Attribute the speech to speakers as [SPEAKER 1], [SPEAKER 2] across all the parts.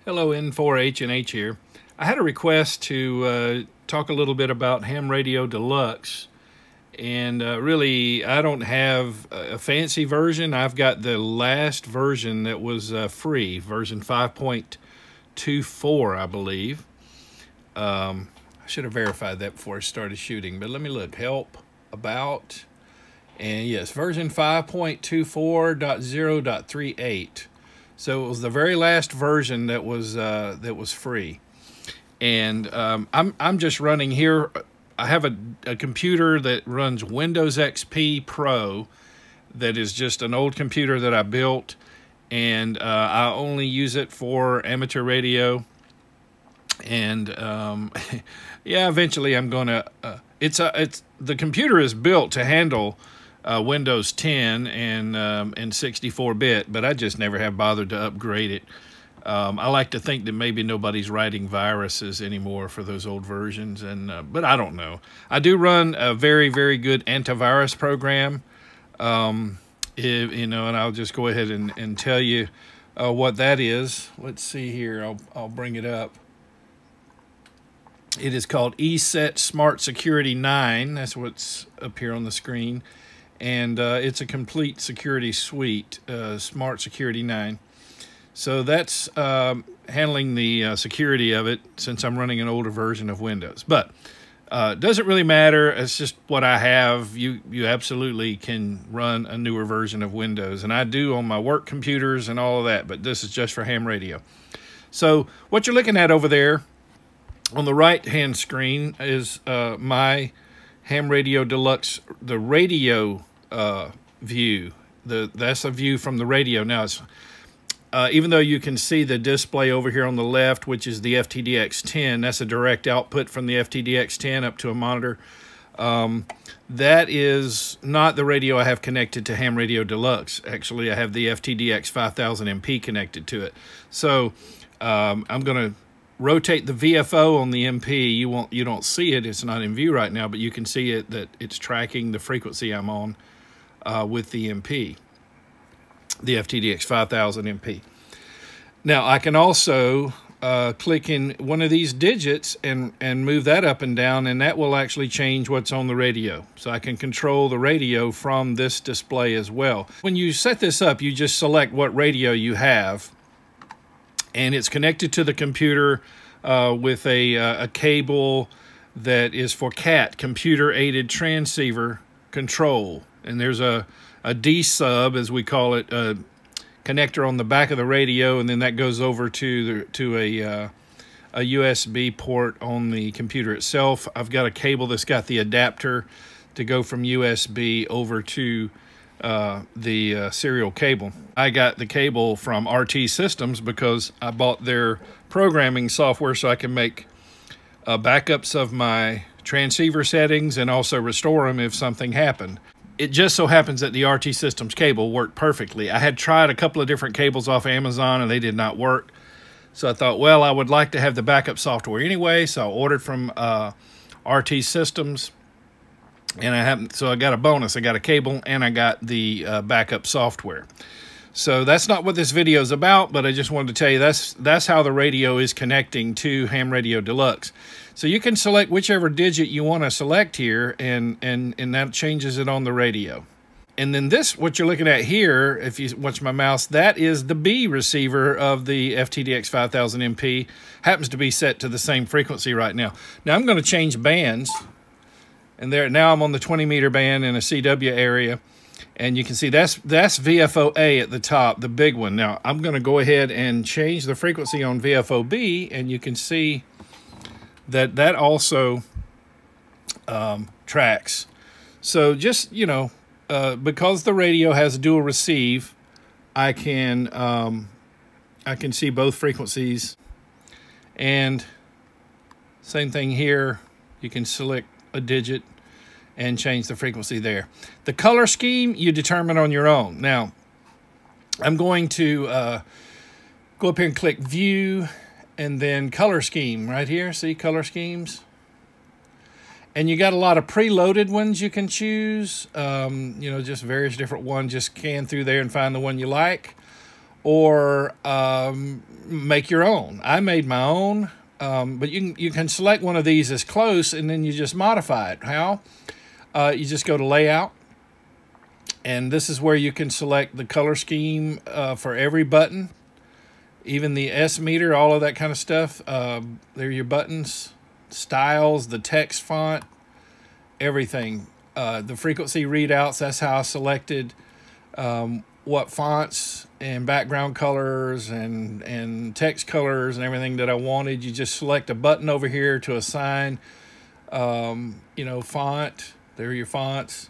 [SPEAKER 1] Hello, N4H&H here. I had a request to talk a little bit about Ham Radio Deluxe, and really I don't have a fancy version. I've got the last version that was free, version 5.24, I believe. I should have verified that before I started shooting, but let me look. Help, about, and yes, version 5.24.0.38. So it was the very last version that was free, and I'm just running here. I have a computer that runs Windows XP Pro, that is just an old computer that I built, and I only use it for amateur radio. And yeah, eventually I'm gonna. It's the computer is built to handle Windows 10 and 64-bit, but I just never have bothered to upgrade it. I like to think that maybe nobody's writing viruses anymore for those old versions, and but I don't know. I do run a very, very good antivirus program, and I'll just go ahead and tell you what that is. Let's see here. I'll bring it up. It is called ESET Smart Security 9. That's what's up here on the screen. And it's a complete security suite, Smart Security 9. So that's handling the security of it, since I'm running an older version of Windows. But it doesn't really matter. It's just what I have. You absolutely can run a newer version of Windows. And I do on my work computers and all of that, but this is just for ham radio. So what you're looking at over there on the right-hand screen is my Ham Radio Deluxe, the radio view. That's a view from the radio. Now, it's even though you can see the display over here on the left, which is the FTDX10, that's a direct output from the FTDX10 up to a monitor. That is not the radio I have connected to Ham Radio Deluxe. Actually, I have the FTDX 5000 MP connected to it. So I'm going to rotate the VFO on the MP. You don't see it. It's not in view right now, but you can see it, that it's tracking the frequency I'm on with the MP, the FTDX 5000 MP. Now I can also click in one of these digits and move that up and down, and that will actually change what's on the radio. So I can control the radio from this display as well. When you set this up, you just select what radio you have, and it's connected to the computer with a cable that is for CAT, Computer Aided Transceiver Control. And there's a D-sub, as we call it, connector on the back of the radio, and then that goes over to a USB port on the computer itself. I've got a cable that's got the adapter to go from USB over to the serial cable. I got the cable from RT Systems because I bought their programming software so I can make backups of my transceiver settings and also restore them if something happened. It just so happens that the RT Systems cable worked perfectly. I had tried a couple of different cables off Amazon and they did not work. So I thought, well, I would like to have the backup software anyway, so I ordered from RT Systems. And so I got a bonus. I got a cable and I got the backup software. So that's not what this video is about, but I just wanted to tell you that's how the radio is connecting to Ham Radio Deluxe. So you can select whichever digit you want to select here, and that changes it on the radio. And then this, what you're looking at here, if you watch my mouse, that is the B receiver of the FTDX 5000 MP. Happens to be set to the same frequency right now. Now I'm going to change bands. And there, now I'm on the 20-meter band in a CW area, and you can see that's VFO-A at the top, the big one. Now I'm going to go ahead and change the frequency on VFO-B, and you can see that also tracks. So just because the radio has dual receive, I can see both frequencies. And same thing here. You can select a digit and change the frequency there. The color scheme you determine on your own. Now I'm going to go up here and click view, and then color scheme right here. See color schemes, and you got a lot of preloaded ones you can choose. Just various different ones. Just scan through there and find the one you like. or make your own. I made my own, but you can select one of these as close, and then you just modify it. How? You just go to Layout, and this is where you can select the color scheme for every button, even the S meter, all of that kind of stuff. There are your buttons, styles, the text font, everything. The frequency readouts, that's how I selected what fonts and background colors and text colors and everything that I wanted. You just select a button over here to assign, you know, font. There are your fonts.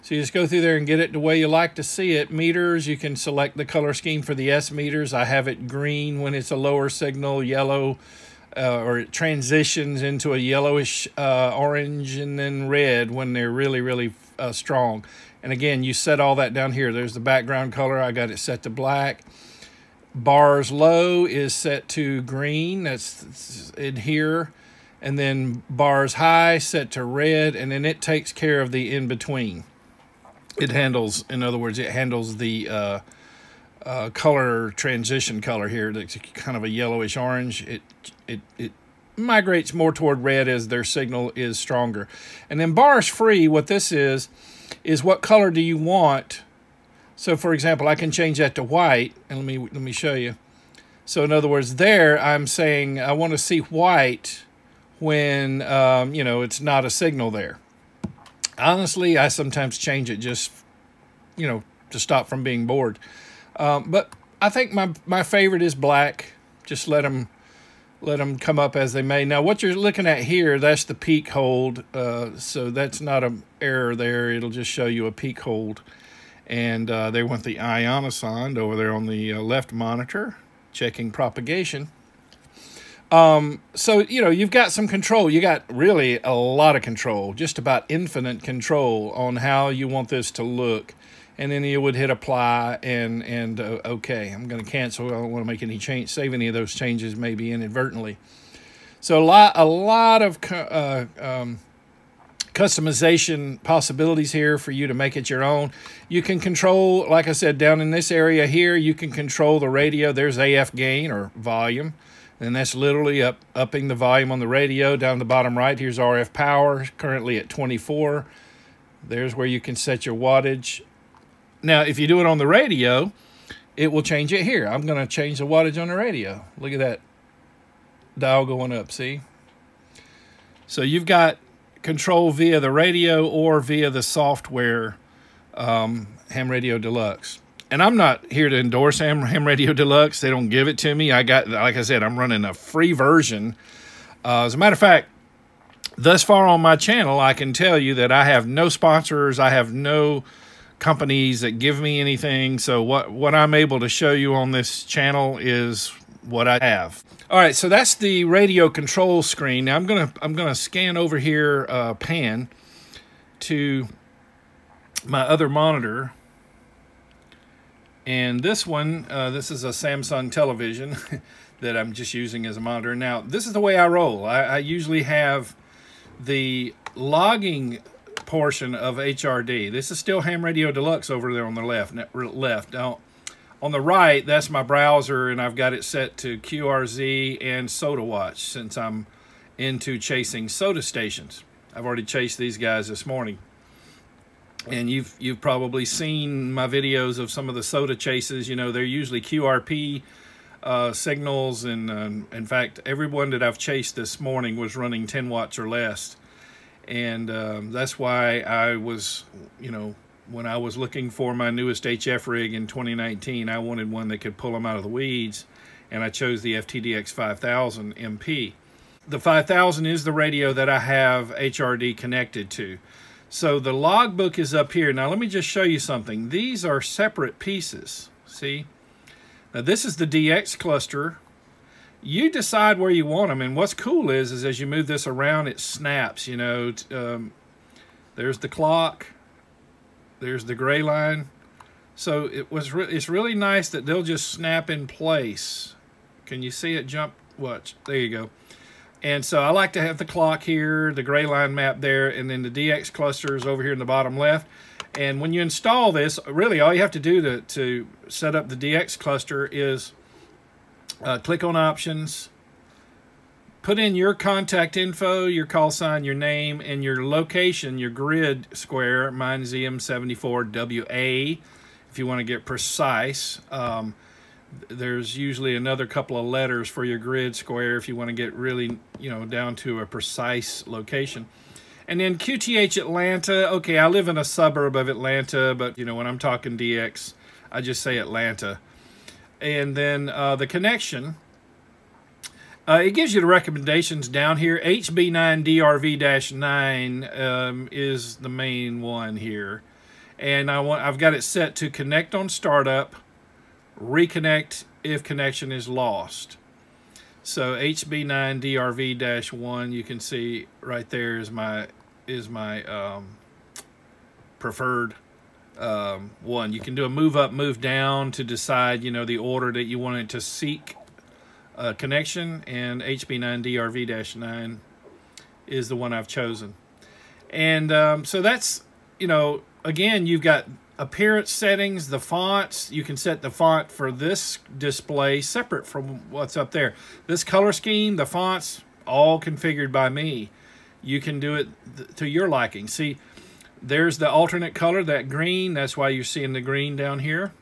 [SPEAKER 1] So you just go through there and get it the way you like to see it. Meters, you can select the color scheme for the S meters. I have it green when it's a lower signal, yellow, or it transitions into a yellowish orange, and then red when they're really, really strong. And again, you set all that down here. There's the background color. I got it set to black. Bars low is set to green. That's in here. And then bars high set to red, and then it takes care of the in-between. It handles, in other words, it handles the color transition color here. That's kind of a yellowish orange. It migrates more toward red as their signal is stronger. And then bars free, what this is what color do you want? So for example, I can change that to white, and let me show you. So in other words, there I'm saying I want to see white when you know, it's not a signal there. Honestly, I sometimes change it just, you know, to stop from being bored. But I think my favorite is black. Just let them come up as they may. Now, what you're looking at here, that's the peak hold. So that's not an error there. It'll just show you a peak hold. And they want the ionosonde over there on the left monitor, checking propagation. So, you know, you've got some control. You got really a lot of control, just about infinite control on how you want this to look. And then you would hit apply and okay. I'm going to cancel. I don't want to make any change, save any of those changes maybe inadvertently. So a lot of customization possibilities here for you to make it your own. You can control, like I said, down in this area here, you can control the radio. There's AF gain or volume. And that's literally upping the volume on the radio. Down the bottom right, here's RF power, currently at 24. There's where you can set your wattage. Now, if you do it on the radio, it will change it here. I'm going to change the wattage on the radio. Look at that dial going up, see? So you've got control via the radio or via the software, Ham Radio Deluxe. And I'm not here to endorse Ham Radio Deluxe. They don't give it to me. Like I said, I'm running a free version. As a matter of fact, thus far on my channel, I can tell you that I have no sponsors. I have no companies that give me anything. So what I'm able to show you on this channel is what I have. All right, so that's the radio control screen. Now I'm gonna scan over here, pan to my other monitor. And this one, this is a Samsung television that I'm just using as a monitor. Now, this is the way I roll. I usually have the logging portion of HRD. This is still Ham Radio Deluxe over there on the left. Now, on the right, that's my browser, and I've got it set to QRZ and Soda Watch since I'm into chasing soda stations. I've already chased these guys this morning. And you've probably seen my videos of some of the soda chases. You know, they're usually QRP signals, and in fact, everyone that I've chased this morning was running 10 watts or less. And that's why I was, you know, when I was looking for my newest HF rig in 2019, I wanted one that could pull them out of the weeds, and I chose the FTDX 5000 MP. The 5000 is the radio that I have HRD connected to. So the logbook is up here. Now let me just show you something. These are separate pieces, see? Now this is the DX cluster. You decide where you want them, and what's cool is as you move this around, it snaps, you know. There's the clock, there's the gray line. So it's really nice that they'll just snap in place. Can you see it jump? Watch, there you go. And so I like to have the clock here, the gray line map there, and then the DX clusters over here in the bottom left. And when you install this, really all you have to do to set up the DX cluster is click on Options, put in your contact info, your call sign, your name, and your location, your grid square. Mine's EM74WA if you want to get precise. There's usually another couple of letters for your grid square if you want to get really, down to a precise location. And then QTH Atlanta. Okay, I live in a suburb of Atlanta, but when I'm talking DX, I just say Atlanta. And then the connection, it gives you the recommendations down here. HB9DRV-9 is the main one here. And I've got it set to connect on startup, reconnect if connection is lost. So HB9DRV-1, you can see right there is my preferred one. You can do a move up, move down to decide the order that you want it to seek connection, and HB9DRV-9 is the one I've chosen. And so that's again, you've got appearance settings, the fonts. You can set the font for this display separate from what's up there. This color scheme, the fonts, all configured by me. You can do it to your liking. See, there's the alternate color, that green. That's why you're seeing the green down here.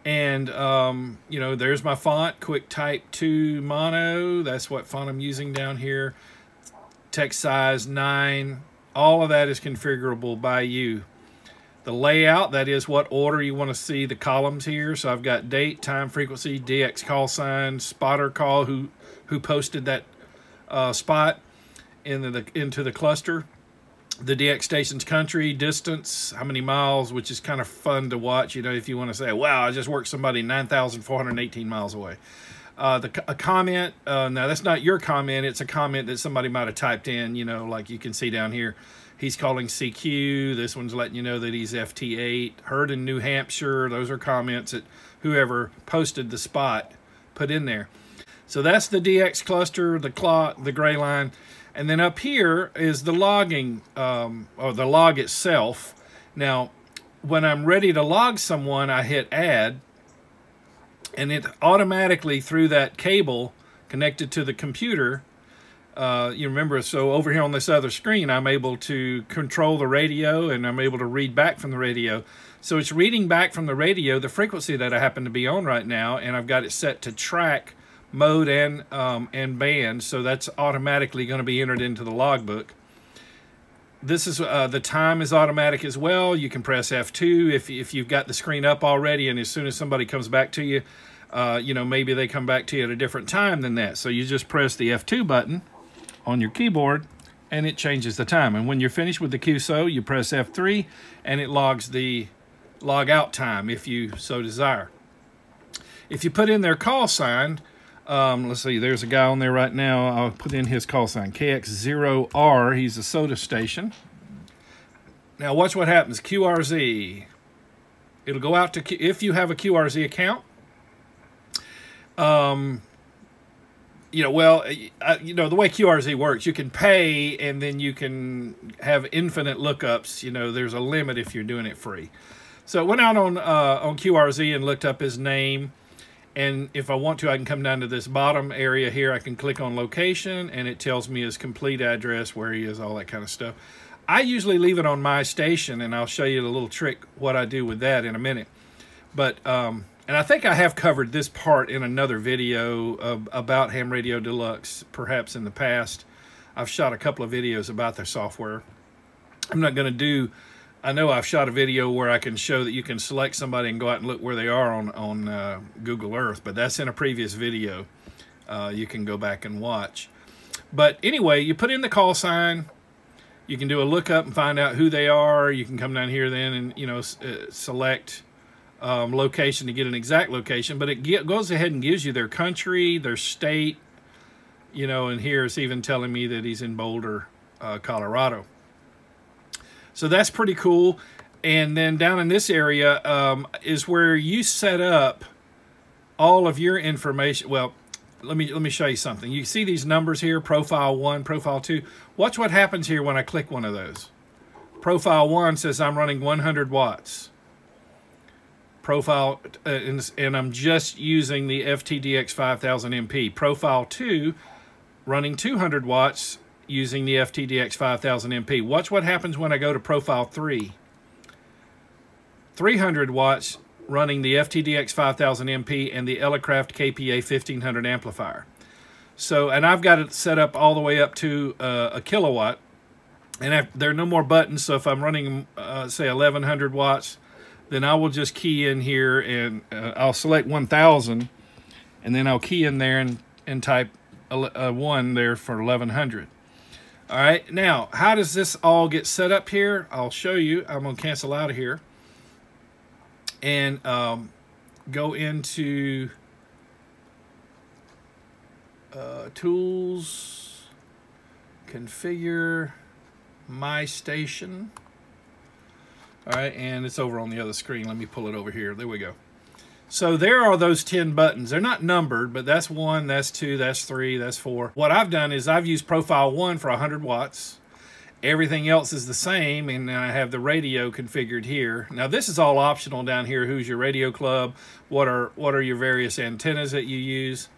[SPEAKER 1] And, there's my font, Quick Type 2 Mono. That's what font I'm using down here. Text size 9. All of that is configurable by you. The layout, that is what order you want to see the columns here. So I've got date, time, frequency, DX call sign, spotter call, who posted that spot into the cluster. The DX station's country, distance, how many miles, which is kind of fun to watch, if you want to say, wow, I just worked somebody 9,418 miles away. A comment, now that's not your comment, it's a comment that somebody might have typed in, like you can see down here. He's calling CQ. This one's letting you know that he's FT8. Heard in New Hampshire. Those are comments that whoever posted the spot put in there. So that's the DX cluster, the gray line. And then up here is the logging, or the log itself. Now, when I'm ready to log someone, I hit Add. And it automatically, through that cable connected to the computer, you remember, so over here on this other screen, I'm able to control the radio, and I'm able to read back from the radio. So it's reading back from the radio the frequency that I happen to be on right now, and I've got it set to track mode and band, so that's automatically going to be entered into the logbook. This is the time is automatic as well. You can press F2 if you've got the screen up already, and as soon as somebody comes back to you, maybe they come back to you at a different time than that. So you just press the F2 button on your keyboard, and it changes the time. And when you're finished with the QSO, you press F3, and it logs the log out time if you so desire. If you put in their call sign, let's see, there's a guy on there right now. I'll put in his call sign, KX0R. He's a soda station. Now watch what happens. QRZ. It'll go out to, if you have a QRZ account, the way QRZ works, you can pay and then you can have infinite lookups. There's a limit if you're doing it free. So I went out on QRZ and looked up his name. And if I want to, I can come down to this bottom area here. I can click on location, and it tells me his complete address, where he is, all that kind of stuff. I usually leave it on my station, and I'll show you the little trick, what I do with that in a minute. But, and I think I have covered this part in another video about Ham Radio Deluxe, perhaps in the past. I've shot a couple of videos about their software. I'm not going to do... I know I've shot a video where I can show that you can select somebody and go out and look where they are on Google Earth, but that's in a previous video. You can go back and watch. But anyway, you put in the call sign. You can do a lookup and find out who they are. You can come down here then and select location to get an exact location. But it goes ahead and gives you their country, their state. And here it's even telling me that he's in Boulder, Colorado. So that's pretty cool. And then down in this area is where you set up all of your information. Well, let me show you something. You see these numbers here, profile 1, profile 2. Watch what happens here when I click one of those. Profile 1 says I'm running 100 watts. Profile, and I'm just using the FTDX 5000 MP. Profile 2, running 200 watts using the FTDX 5000 MP. Watch what happens when I go to Profile 3. 300 watts running the FTDX 5000 MP and the Elecraft KPA 1500 amplifier. So, and I've got it set up all the way up to a kilowatt. And there are no more buttons, so if I'm running, say, 1100 watts, then I will just key in here and I'll select 1000, and then I'll key in there and type 1 there for 1100. All right, now, how does this all get set up here? I'll show you. I'm going to cancel out of here and go into Tools, Configure, My Station. All right, and it's over on the other screen. Let me pull it over here. There we go. So there are those 10 buttons. They're not numbered, but that's 1, that's 2, that's 3, that's 4. What I've done is I've used Profile 1 for 100 watts. Everything else is the same, and I have the radio configured here. Now this is all optional down here. Who's your radio club? What are your various antennas that you use?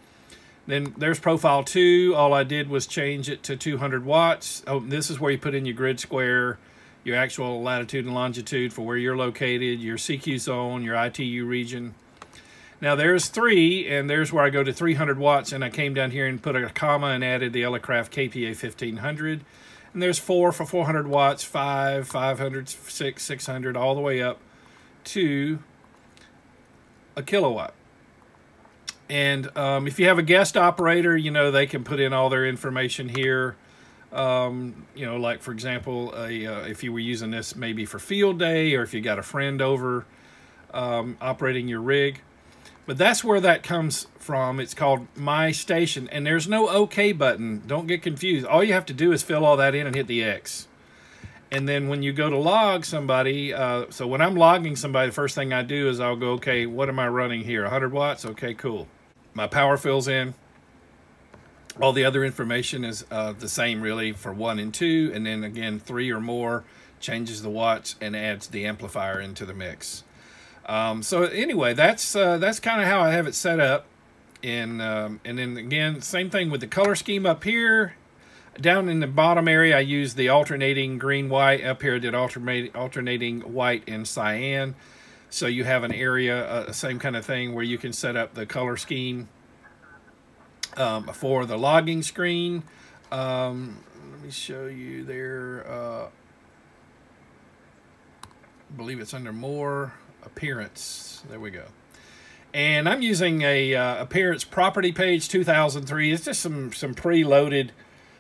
[SPEAKER 1] Then there's Profile 2. All I did was change it to 200 watts. Oh, this is where you put in your grid square, your actual latitude and longitude for where you're located, your CQ zone, your ITU region. Now there's 3, and there's where I go to 300 watts, and I came down here and put a comma and added the Elecraft KPA 1500. And there's 4 for 400 watts, 5, 500, 6, 600, all the way up to a kilowatt. And if you have a guest operator, you know, they can put in all their information here. You know, like for example, if you were using this maybe for field day, or if you got a friend over operating your rig. But that's where that comes from. It's called My Station, and there's no OK button. Don't get confused. All you have to do is fill all that in and hit the X. And then when you go to log somebody, so when I'm logging somebody, the first thing I do is I'll go, okay, what am I running here? 100 watts? Okay, cool. My power fills in. All the other information is the same really for 1 and 2, and then again 3 or more changes the watts and adds the amplifier into the mix. So anyway, that's kind of how I have it set up, and then again, same thing with the color scheme up here. Down in the bottom area, I use the alternating green-white. Up here, I did alternating white and cyan. So you have an area, same kind of thing, where you can set up the color scheme for the logging screen. Let me show you there. I believe it's under More, Appearance. There we go. And I'm using a Appearance Property Page 2003. It's just some preloaded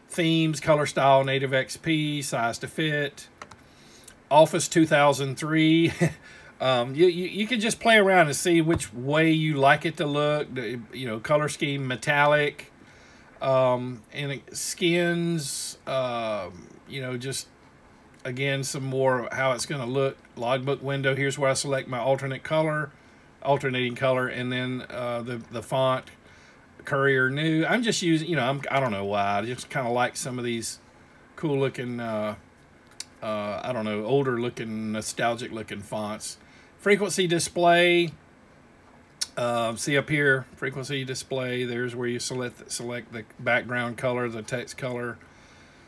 [SPEAKER 1] themes: color style, native XP, size to fit, Office 2003. You can just play around and see which way you like it to look. You know, color scheme, metallic, and skins. You know, just again some more how it's going to look. Logbook window. Here's where I select my alternating color, and then the font. Courier New. I'm just using, you know, I don't know why. I just kind of like some of these cool looking, I don't know, older looking, nostalgic looking fonts. Frequency display. See up here, frequency display. There's where you select the background color, the text color.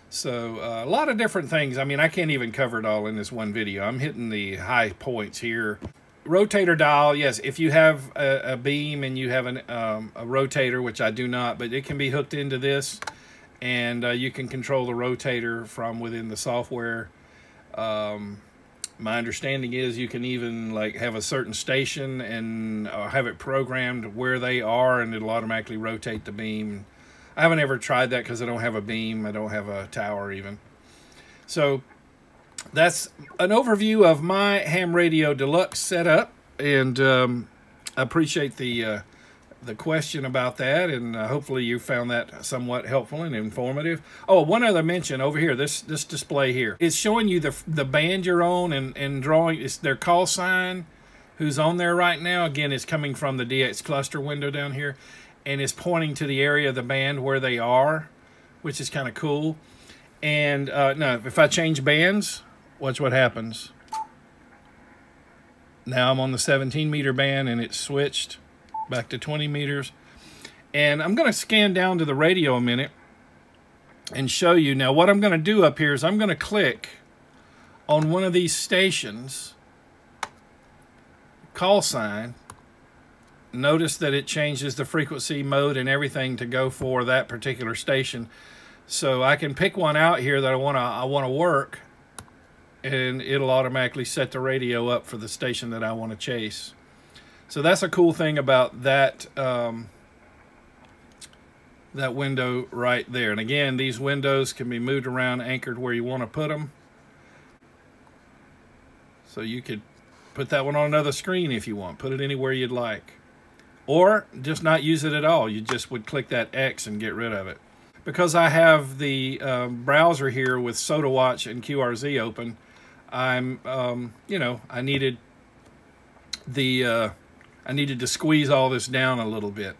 [SPEAKER 1] So a lot of different things. I mean, I can't even cover it all in this one video. I'm hitting the high points here. Rotator dial, yes, if you have a beam and you have a rotator, which I do not, but it can be hooked into this, and you can control the rotator from within the software. My understanding is you can even like have a certain station and have it programmed where they are, and it'll automatically rotate the beam. I haven't ever tried that because I don't have a beam. I don't have a tower even. So that's an overview of my ham radio deluxe setup, and I appreciate the question about that, and hopefully you found that somewhat helpful and informative. Oh, one other mention over here, this display here, it's showing you the band you're on, and drawing it's their call sign, who's on there right now. Again, it's coming from the DX cluster window down here, and it's pointing to the area of the band where they are, which is kind of cool. And now if I change bands, watch what happens. Now I'm on the 17 meter band and it's switched back to 20 meters. And I'm going to scan down to the radio a minute and show you. Now what I'm going to do up here is I'm going to click on one of these stations, call sign. Notice that it changes the frequency, mode, and everything to go for that particular station. So I can pick one out here that I want to work, and it'll automatically set the radio up for the station that I want to chase. So that's a cool thing about that that window right there. And again, these windows can be moved around, anchored where you want to put them. So you could put that one on another screen if you want. Put it anywhere you'd like. Or just not use it at all. You just would click that X and get rid of it. Because I have the browser here with SodaWatch and QRZ open, I'm, you know, I needed to squeeze all this down a little bit.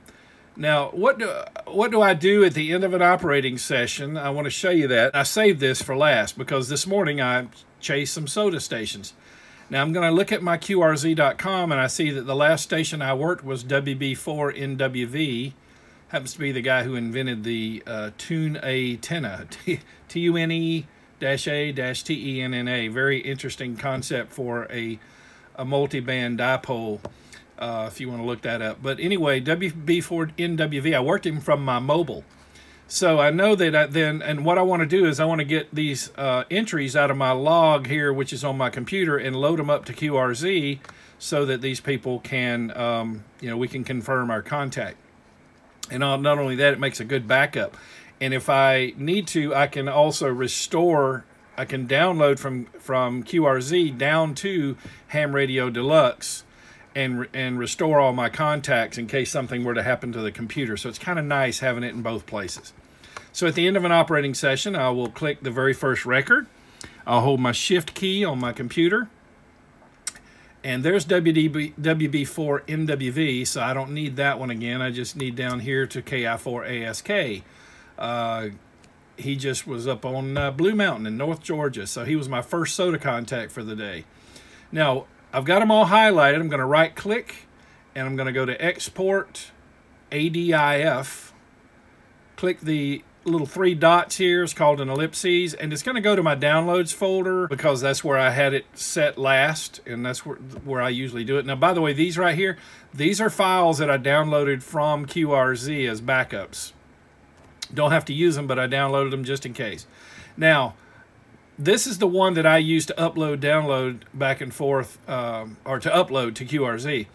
[SPEAKER 1] Now, what do I do at the end of an operating session? I want to show you that. I saved this for last because this morning I chased some soda stations. Now I'm going to look at my QRZ.com and I see that the last station I worked was WB4NWV. Happens to be the guy who invented the Tune-A-Tenna, Tune-A-Tenna. Very interesting concept for a multi-band dipole, if you want to look that up. But anyway, WB4NWV, I worked him from my mobile. So I know that and what I want to do is I want to get these entries out of my log here, which is on my computer, and load them up to QRZ so that these people can, you know, we can confirm our contact. And not only that, it makes a good backup. And if I need to, I can also restore, I can download from QRZ down to Ham Radio Deluxe and restore all my contacts in case something were to happen to the computer. So it's kind of nice having it in both places. So at the end of an operating session, I will click the very first record. I'll hold my shift key on my computer. And there's WB4NWV, so I don't need that one again. I just need down here to KI4ASK. He just was up on Blue Mountain in North Georgia, so he was my first soda contact for the day. Now, I've got them all highlighted. I'm going to right-click, and I'm going to go to Export ADIF. Click the little 3 dots here. It's called an ellipses, and it's going to go to my Downloads folder because that's where I had it set last, and that's where I usually do it. Now, by the way, these right here, these are files that I downloaded from QRZ as backups. Don't have to use them, but I downloaded them just in case. Now, this is the one that I use to upload, download back and forth, or to upload to QRZ.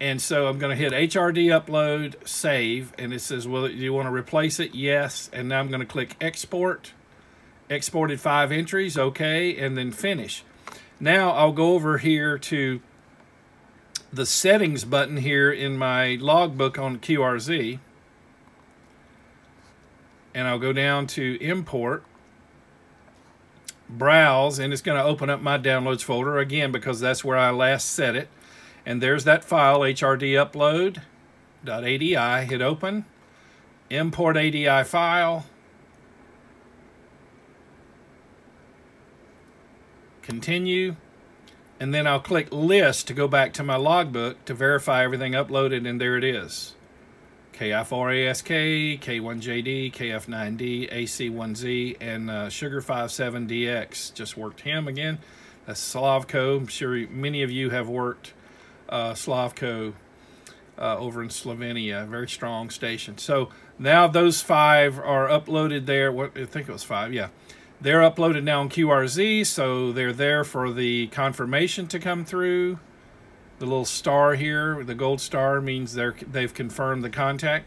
[SPEAKER 1] And so I'm going to hit HRD upload, save, and it says, well, do you want to replace it? Yes. And now I'm going to click export, exported 5 entries, okay, and then finish. Now I'll go over here to the settings button here in my logbook on QRZ, and I'll go down to import, browse, and it's going to open up my downloads folder again because that's where I last set it. And there's that file, hrdupload.abi. Hit open, import ADI file, continue, and then I'll click list to go back to my logbook to verify everything uploaded, and there it is. KI4ASK, K1JD, KF9D, AC1Z, and Sugar57DX. Just worked him again. That's Slavko. I'm sure many of you have worked Slavko over in Slovenia. Very strong station. So now those 5 are uploaded there. What, I think it was 5, yeah. They're uploaded now on QRZ, so they're there for the confirmation to come through. The little star here, the gold star, means they've confirmed the contact.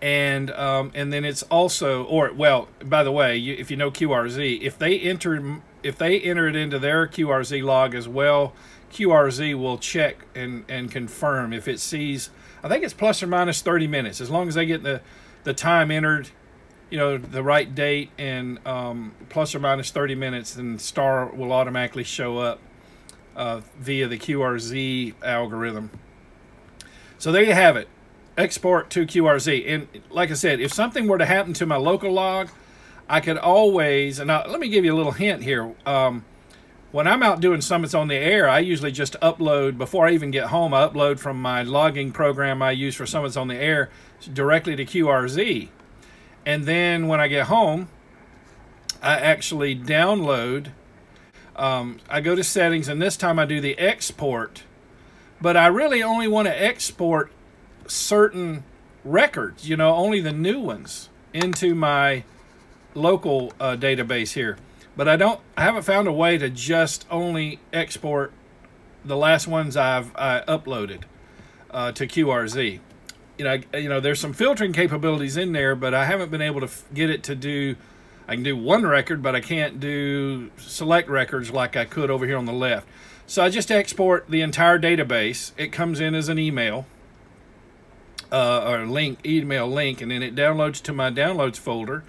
[SPEAKER 1] And then it's also, or well, by the way, if you know QRZ, if they enter it into their QRZ log as well, QRZ will check and confirm if it sees. I think it's plus or minus 30 minutes, as long as they get the time entered, you know, the right date, and plus or minus 30 minutes, then star will automatically show up via the QRZ algorithm. So there you have it. Export to QRZ. And like I said, if something were to happen to my local log, I could always, and let me give you a little hint here. When I'm out doing summits on the air, I usually just upload, before I even get home, I upload from my logging program I use for summits on the air directly to QRZ. And then when I get home, I actually download, I go to settings, and this time I do the export. But I really only want to export certain records, you know, only the new ones into my local database here. But I haven't found a way to just only export the last ones I uploaded to QRZ. You know, there's some filtering capabilities in there, but I haven't been able to get it to do. I can do one record, but I can't do select records like I could over here on the left. So I just export the entire database. It comes in as an email or email link, and then it downloads to my downloads folder.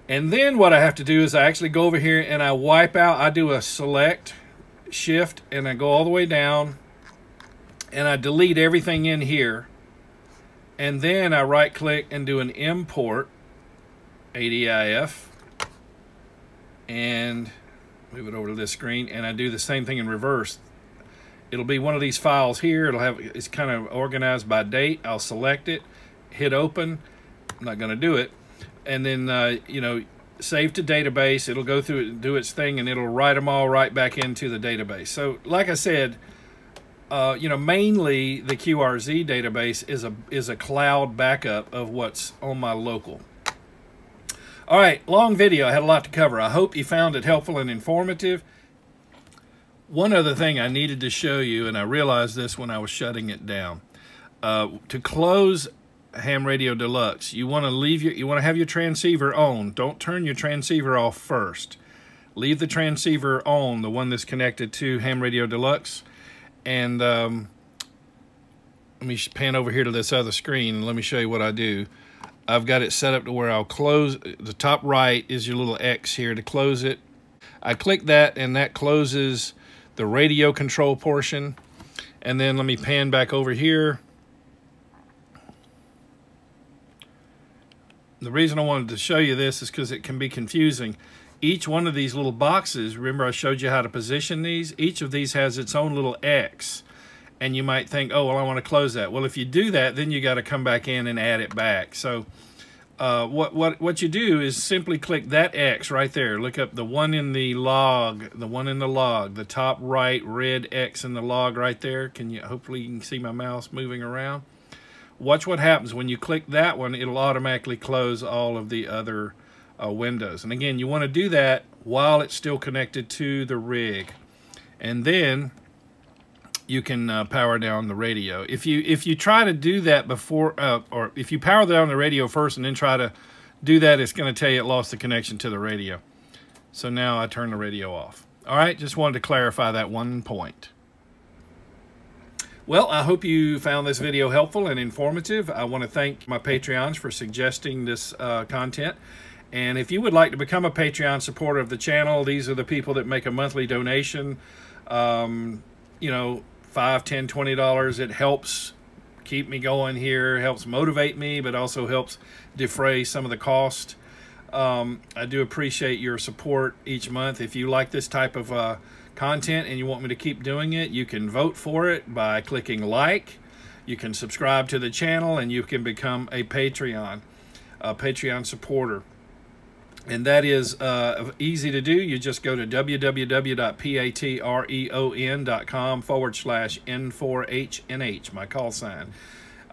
[SPEAKER 1] And then what I have to do is I actually go over here and I wipe out. I do a select, shift, and I go all the way down, and I delete everything in here. And then I right click and do an import ADIF and move it over to this screen, and I do the same thing in reverse. It'll be one of these files here. It's kind of organized by date. I'll select it, hit open. I'm not going to do it. And then, you know, save to database. It'll go through it, do its thing, and it'll write them all right back into the database. So, like I said, you know, mainly the QRZ database is a cloud backup of what's on my local. All right, long video. I had a lot to cover. I hope you found it helpful and informative. One other thing I needed to show you, and I realized this when I was shutting it down. To close Ham Radio Deluxe, you want to have your transceiver on. Don't turn your transceiver off first. Leave the transceiver on, the one that's connected to Ham Radio Deluxe. And let me pan over here to this other screen and let me show you what I do. I've got it set up to where I'll close. The top right is your little X here to close it. I click that, and that closes the radio control portion. And then let me pan back over here. The reason I wanted to show you this is because it can be confusing. Each one of these little boxes, remember I showed you how to position these? Each of these has its own little X. And you might think, oh, well, I want to close that. Well, if you do that, then you got to come back in and add it back. So what you do is simply click that X right there. Look up the one in the log, the top right red X in the log right there. Hopefully you can see my mouse moving around. Watch what happens when you click that one. It'll automatically close all of the other windows. And again, you want to do that while it's still connected to the rig. And then you can power down the radio. If you try to do that before, or if you power down the radio first and then try to do that, it's going to tell you it lost the connection to the radio. So now I turn the radio off. All right, just wanted to clarify that one point. Well, I hope you found this video helpful and informative. I want to thank my Patreons for suggesting this content. And if you would like to become a Patreon supporter of the channel, these are the people that make a monthly donation. You know, $5, $10, $20. It helps keep me going here, helps motivate me, but also helps defray some of the cost. I do appreciate your support each month. If you like this type of content and you want me to keep doing it, you can vote for it by clicking like. You can subscribe to the channel, and you can become a Patreon supporter. And that is easy to do. You just go to www.patreon.com/N4HNH, my call sign.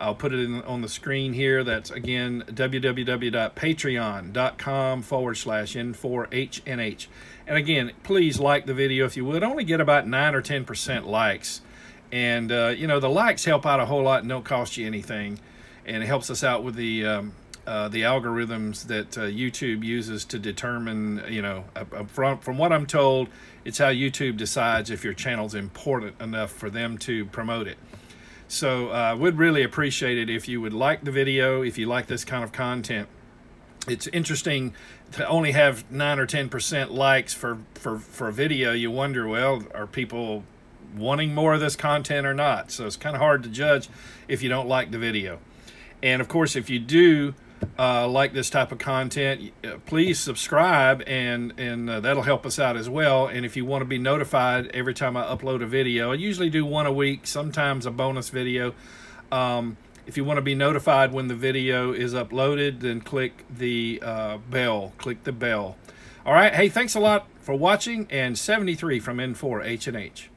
[SPEAKER 1] I'll put it on the screen here. That's, again, www.patreon.com/N4HNH. And again, please like the video if you would. Only get about 9 or 10% likes. And, you know, the likes help out a whole lot and don't cost you anything. And it helps us out with the algorithms that YouTube uses to determine, you know, from what I'm told, it's how YouTube decides if your channel's important enough for them to promote it. So I would really appreciate it if you would like the video, if you like this kind of content. It's interesting to only have 9 or 10% likes for a video. You wonder, well, are people wanting more of this content or not? So it's kind of hard to judge if you don't like the video. And of course, if you do like this type of content, please subscribe, and that'll help us out as well. And if you want to be notified every time I upload a video, I usually do one a week, sometimes a bonus video. If you want to be notified when the video is uploaded, then click the bell. Click the bell. All right. Hey, thanks a lot for watching. And 73 from N4 H&H.